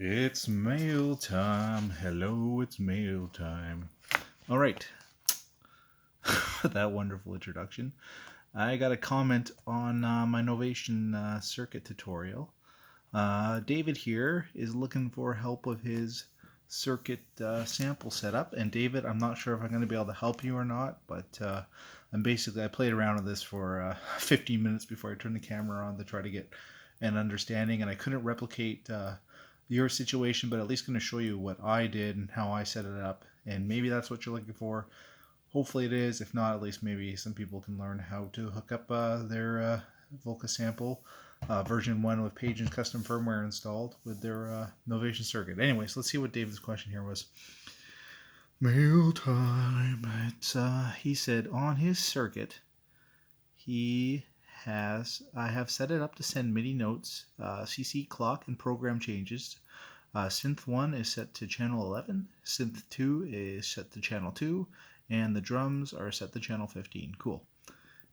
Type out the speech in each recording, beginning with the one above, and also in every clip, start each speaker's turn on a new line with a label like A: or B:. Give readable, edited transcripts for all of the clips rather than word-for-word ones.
A: It's mail time. Hello, it's mail time. All right. That wonderful introduction. I got a comment on my Novation Circuit tutorial. David here is looking for help with his circuit sample setup. And David, I'm not sure if I'm going to be able to help you or not, but I played around with this for 15 minutes before I turned the camera on to try to get an understanding, and I couldn't replicate your situation, but at least going to show you what I did and how I set it up. And maybe that's what you're looking for. Hopefully it is. If not, at least maybe some people can learn how to hook up their Volca Sample version 1 with PAJEN'S custom firmware installed with their Novation circuit. Anyways, let's see what David's question here was. Mail time. He said on his circuit, I have set it up to send MIDI notes, CC clock, and program changes. Synth 1 is set to channel 11, Synth 2 is set to channel 2, and the drums are set to channel 15. Cool.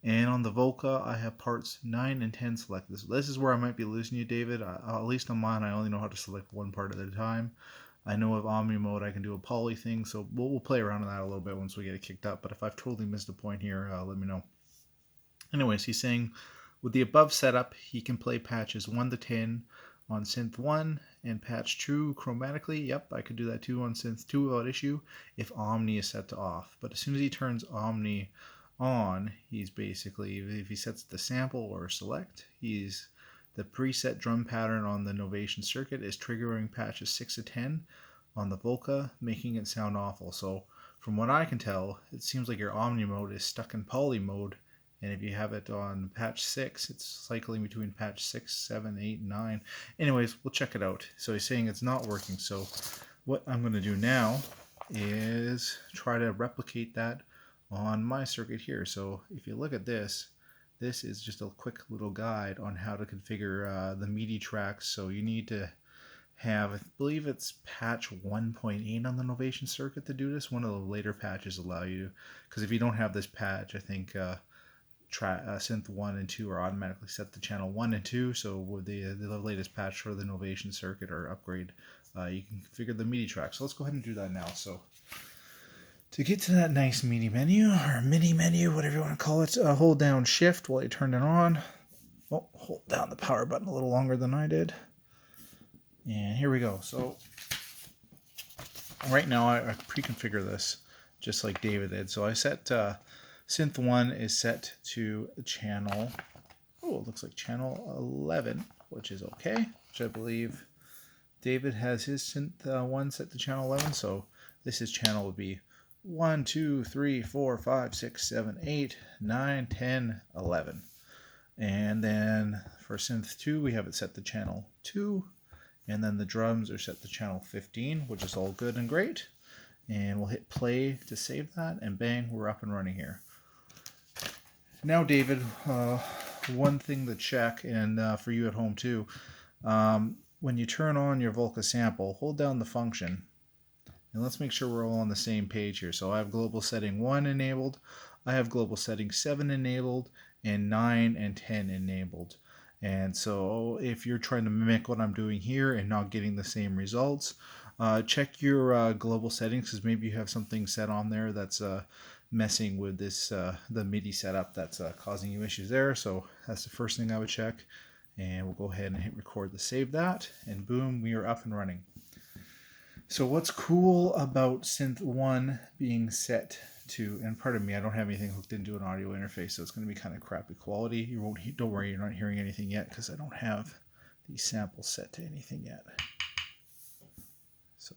A: And on the Volca, I have parts 9 and 10 selected. This is where I might be losing you, David. At least on mine, I only know how to select one part at a time. I know with OMNI mode, I can do a poly thing, so we'll play around with that a little bit once we get it kicked up. But if I've totally missed a point here, let me know. Anyways, he's saying with the above setup, he can play patches 1 to 10 on Synth 1 and patch 2 chromatically. Yep, I could do that too on Synth 2 without issue if OMNI is set to off. But as soon as he turns OMNI on, he's basically, if he sets the sample or select, the preset drum pattern on the Novation circuit is triggering patches 6 to 10 on the Volca, making it sound awful. So from what I can tell, it seems like your OMNI mode is stuck in poly mode. And if you have it on patch 6, it's cycling between patch 6, 7, 8, and 9. Anyways, we'll check it out. So he's saying it's not working. So what I'm going to do now is try to replicate that on my circuit here. So if you look at this, this is just a quick little guide on how to configure the MIDI tracks. So you need to have, I believe it's patch 1.8 on the Novation circuit to do this. One of the later patches allow you, because if you don't have this patch, I think Synth 1 and 2 are automatically set to channel 1 and 2, so with the latest patch for the Novation circuit or upgrade, you can configure the MIDI track. So let's go ahead and do that now. So to get to that nice MIDI menu, or MIDI menu, whatever you want to call it, hold down Shift while you turn it on. Oh, hold down the power button a little longer than I did. And here we go. So right now I pre-configure this just like David did. So I set Synth 1 is set to channel, it looks like channel 11, which is okay, which I believe David has his Synth 1 set to channel 11, so this channel would be 1, 2, 3, 4, 5, 6, 7, 8, 9, 10, 11. And then for Synth 2, we have it set to channel 2, and then the drums are set to channel 15, which is all good and great. And we'll hit play to save that, and bang, we're up and running here. Now, David, one thing to check, and for you at home too, when you turn on your Volca sample, hold down the function, and let's make sure we're all on the same page here. So I have global setting 1 enabled, I have global setting 7 enabled, and 9 and 10 enabled. And so if you're trying to mimic what I'm doing here and not getting the same results, check your global settings, because maybe you have something set on there that's messing with this the MIDI setup that's causing you issues there. So that's the first thing I would check, and we'll go ahead and hit record to save that, and boom, we are up and running. So what's cool about Synth 1 being set to, and pardon me, I don't have anything hooked into an audio interface, so it's going to be kind of crappy quality. Don't worry, you're not hearing anything yet, because I don't have these samples set to anything yet. So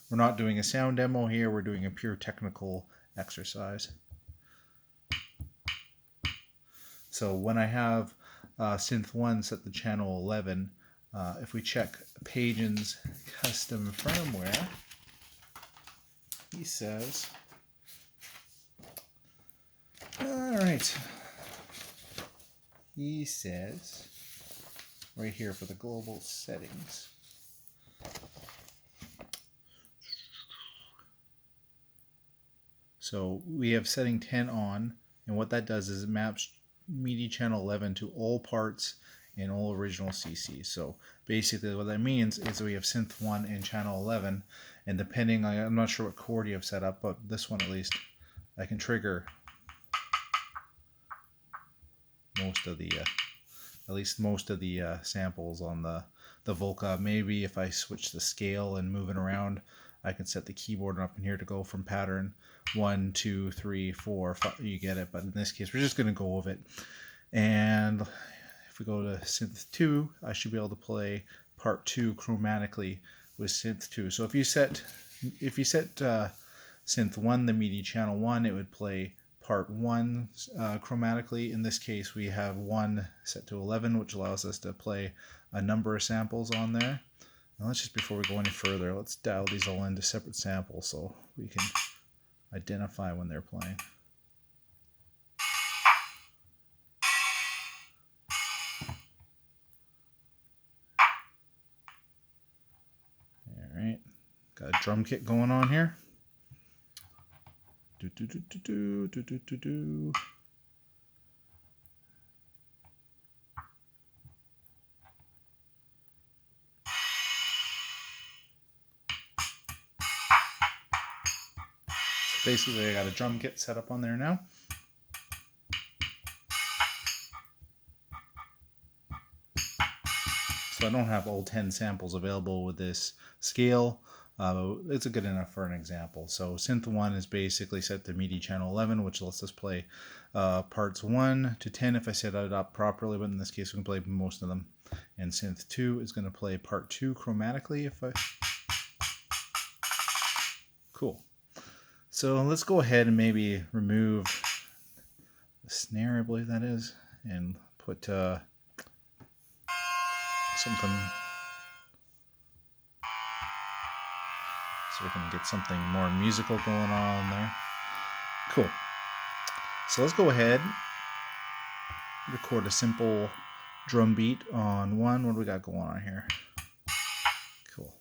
A: we're not doing a sound demo here, we're doing a pure technical exercise. So when I have Synth 1 set to channel 11, if we check PAJEN'S custom firmware, he says, alright, he says right here for the global settings, so we have setting 10 on, and what that does is it maps MIDI channel 11 to all parts in all original CC. So basically what that means is we have synth 1 and channel 11, and depending on, I'm not sure what chord you have set up, but this one at least, I can trigger most of the at least most of the samples on the Volca. Maybe if I switch the scale and move it around, I can set the keyboard up in here to go from pattern 1, 2, 3, 4, 5, you get it. But in this case, we're just going to go with it. And if we go to synth 2, I should be able to play part 2 chromatically with synth 2. So if you set synth 1, the MIDI channel 1, it would play part 1 chromatically. In this case, we have 1 set to 11, which allows us to play a number of samples on there. Now let's just, before we go any further, let's dial these all into separate samples so we can identify when they're playing. All right, got a drum kit going on here. Do do do do do do do do do. So basically, I got a drum kit set up on there now. So I don't have all 10 samples available with this scale. It's a good enough for an example. So synth 1 is basically set to MIDI channel 11, which lets us play parts 1 to 10 if I set it up properly, but in this case we can play most of them. And synth 2 is going to play part 2 chromatically if I... Cool. So let's go ahead and maybe remove the snare, I believe that is, and put something... so we can get something more musical going on there. Cool. So let's go ahead, record a simple drum beat on 1. What do we got going on here? Cool.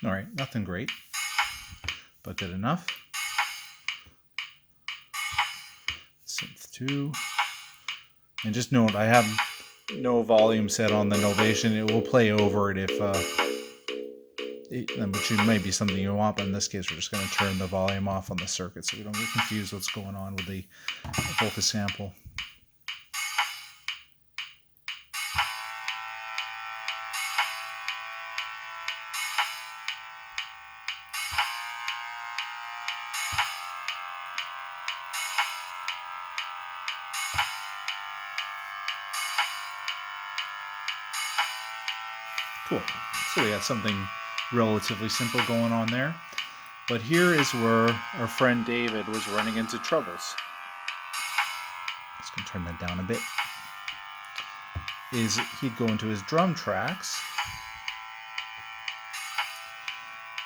A: All right, nothing great, but good enough. Synth 2. And just note, I have no volume set on the Novation. It will play over it if, which might be something you want, but in this case, we're just going to turn the volume off on the circuit so we don't get confused what's going on with the Volca sample. Cool. So we got something relatively simple going on there. But here is where our friend David was running into troubles. Just going to turn that down a bit. Is he'd go into his drum tracks.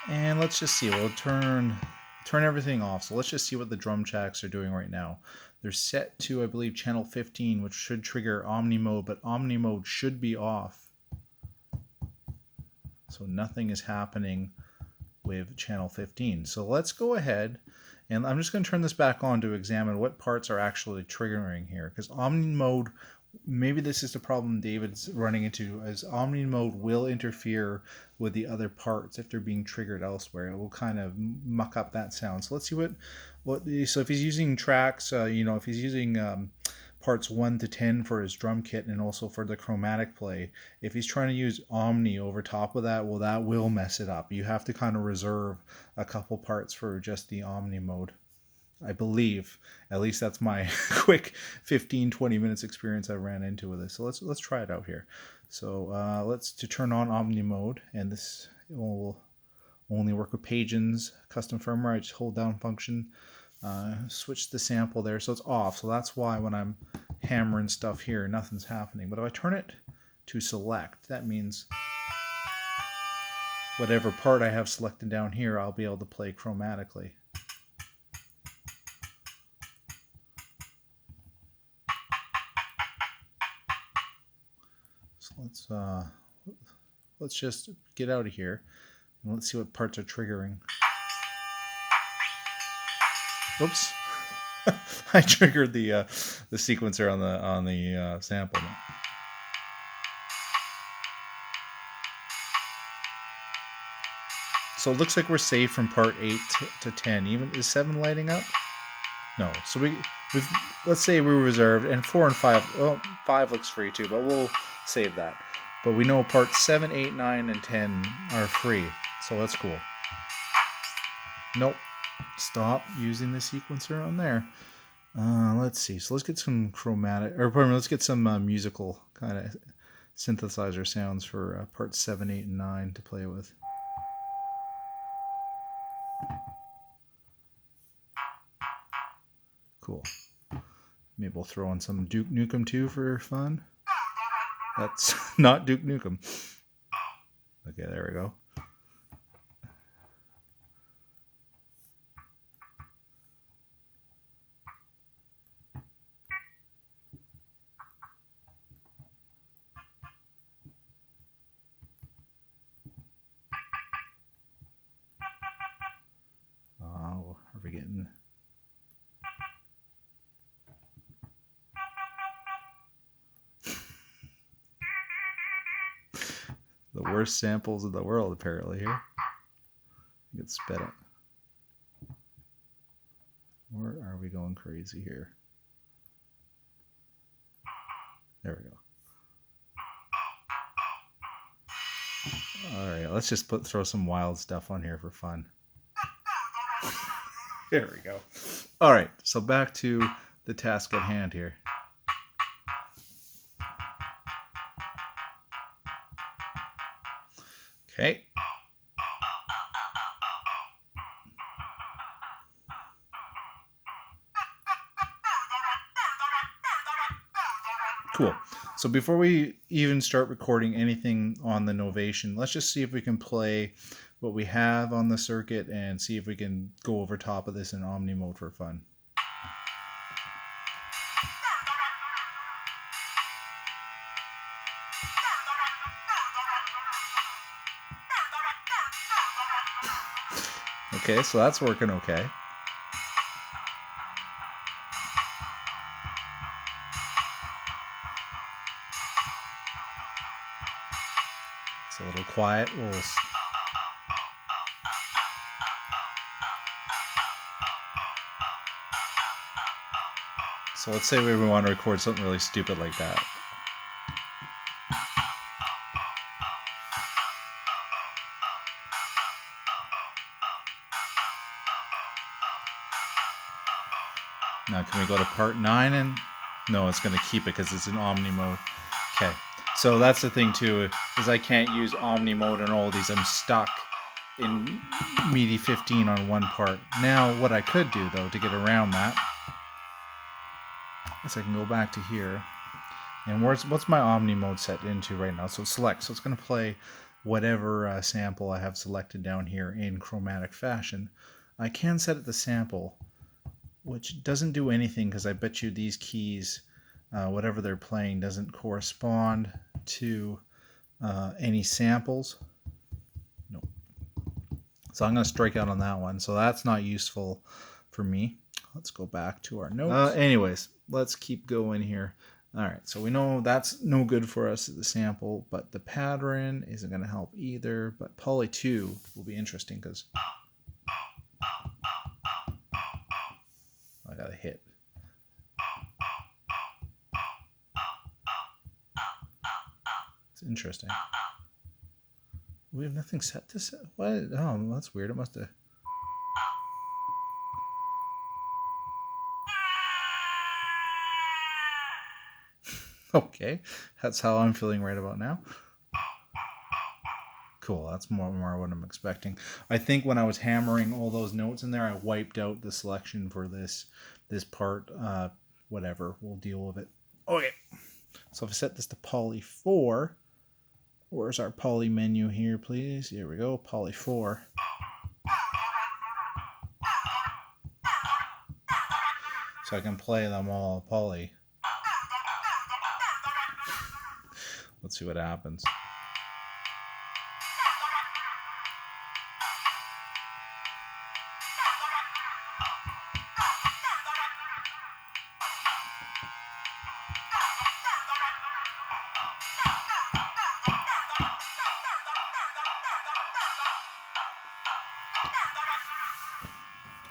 A: And let's just see. We'll turn everything off. So let's just see what the drum tracks are doing right now. They're set to, I believe, channel 15, which should trigger OMNI mode, but OMNI mode should be off. So nothing is happening with channel 15. So let's go ahead, and I'm just going to turn this back on to examine what parts are actually triggering here. Because OMNI mode, maybe this is the problem David's running into, as OMNI mode will interfere with the other parts if they're being triggered elsewhere. It will kind of muck up that sound. So let's see so if he's using tracks, if he's using parts 1 to 10 for his drum kit and also for the chromatic play, if he's trying to use OMNI over top of that, well, that will mess it up. You have to kind of reserve a couple parts for just the OMNI mode, I believe. At least that's my quick 15-20 minutes experience I ran into with this. So let's try it out here. So to turn on OMNI mode, and this will only work with PAJEN'S custom firmware. I just hold down function, switch the sample there, so it's off. So that's why when I'm hammering stuff here, nothing's happening. But if I turn it to select, that means whatever part I have selected down here, I'll be able to play chromatically. So let's just get out of here and let's see what parts are triggering. Oops. I triggered the sequencer on the sample. So it looks like we're safe from part 8 to 10. Even is 7 lighting up? No. So we've let's say we reserved, and 4 and 5. Well, 5 looks free too, but we'll save that. But we know parts 7, 8, 9, and 10 are free, so that's cool. Nope. Stop using the sequencer on there. Let's see. So let's get some chromatic, or pardon me, let's get some musical kind of synthesizer sounds for parts 7, 8, and 9 to play with. Cool. Maybe we'll throw in some Duke Nukem too for fun. That's not Duke Nukem. Okay, there we go. Oh, are we getting... the worst samples in the world, apparently, here. Get sped up. Or are we going crazy here? There we go. Alright, let's just throw some wild stuff on here for fun. There we go. Alright, so back to the task at hand here. Okay. Cool. So before we even start recording anything on the Novation, let's just see if we can play what we have on the circuit and see if we can go over top of this in OMNI mode for fun. Okay, so that's working okay. It's a little quiet. So let's say we want to record something really stupid like that. Now can we go to part 9 and... No, it's going to keep it because it's in OMNI mode. Okay, so that's the thing too, is I can't use OMNI mode in all these. I'm stuck in MIDI 15 on one part. Now what I could do though to get around that is I can go back to here. And what's my OMNI mode set into right now? So select. So it's going to play whatever sample I have selected down here in chromatic fashion. I can set it to sample, which doesn't do anything because I bet you these keys, whatever they're playing, doesn't correspond to any samples. Nope. So I'm going to strike out on that one. So that's not useful for me. Let's go back to our notes. Anyways, let's keep going here. All right, so we know that's no good for us at the sample, but the pattern isn't going to help either. But Poly 2 will be interesting because I got a hit. It's interesting. We have nothing set to set. What? Oh, that's weird. It must have. Okay, that's how I'm feeling right about now. Cool, that's more what I'm expecting. I think when I was hammering all those notes in there, I wiped out the selection for this part. Whatever, we'll deal with it. Okay, so if I set this to Poly 4, where's our Poly menu here, please? Here we go, Poly 4. So I can play them all Poly. Let's see what happens.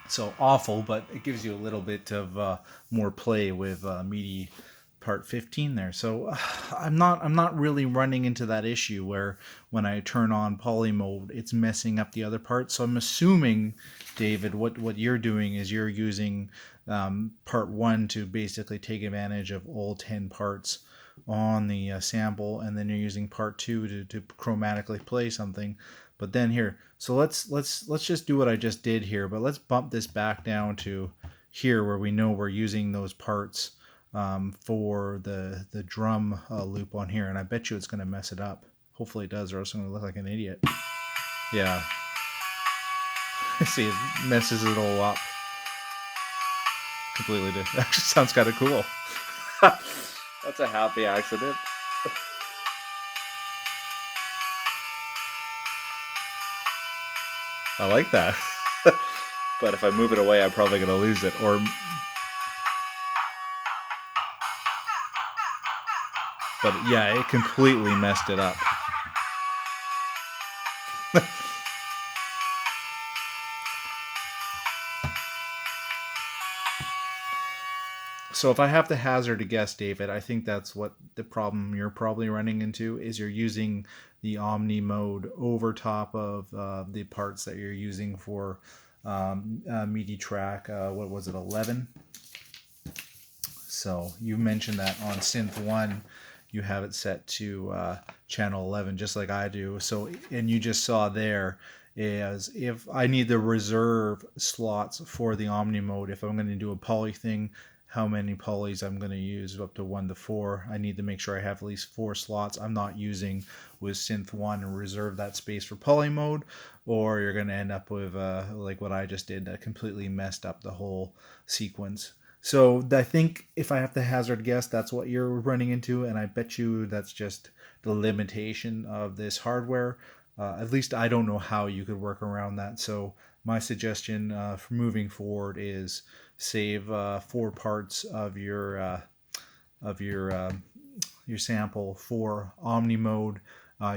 A: So awful, but it gives you a little bit of more play with MIDI part 15 there. So I'm not really running into that issue where when I turn on poly mode, it's messing up the other parts. So I'm assuming, David, what you're doing is you're using part 1 to basically take advantage of all 10 parts on the sample, and then you're using part 2 to chromatically play something. But then here, so let's just do what I just did here, but let's bump this back down to here where we know we're using those parts for the drum loop on here, and I bet you it's going to mess it up. Hopefully it does, or else I'm going to look like an idiot. Yeah. See, it messes it all up. Completely did. Actually sounds kind of cool. That's a happy accident. I like that. But if I move it away, I'm probably going to lose it. But yeah, it completely messed it up. So if I have to hazard a guess, David, I think that's what the problem you're probably running into is you're using the OMNI mode over top of the parts that you're using for MIDI track, what was it, 11? So you mentioned that on Synth 1, you have it set to channel 11, just like I do. So, and you just saw there is if I need the reserve slots for the OMNI mode, if I'm going to do a poly thing, how many polys I'm going to use, up to 1 to 4. I need to make sure I have at least 4 slots I'm not using with Synth 1 and reserve that space for poly mode, or you're going to end up with like what I just did, that completely messed up the whole sequence. So I think if I have to hazard guess, that's what you're running into, and I bet you that's just the limitation of this hardware. At least I don't know how you could work around that. So my suggestion for moving forward is save 4 parts of your sample for OMNI mode.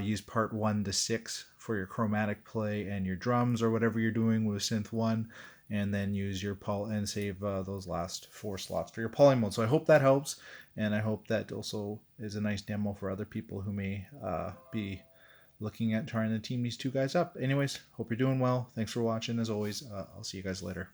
A: Use part 1 to 6 for your chromatic play and your drums or whatever you're doing with Synth 1, and then use your and save those last 4 slots for your poly mode. So I hope that helps, and I hope that also is a nice demo for other people who may be looking at trying to team these two guys up. Anyways, hope you're doing well. Thanks for watching. As always, I'll see you guys later.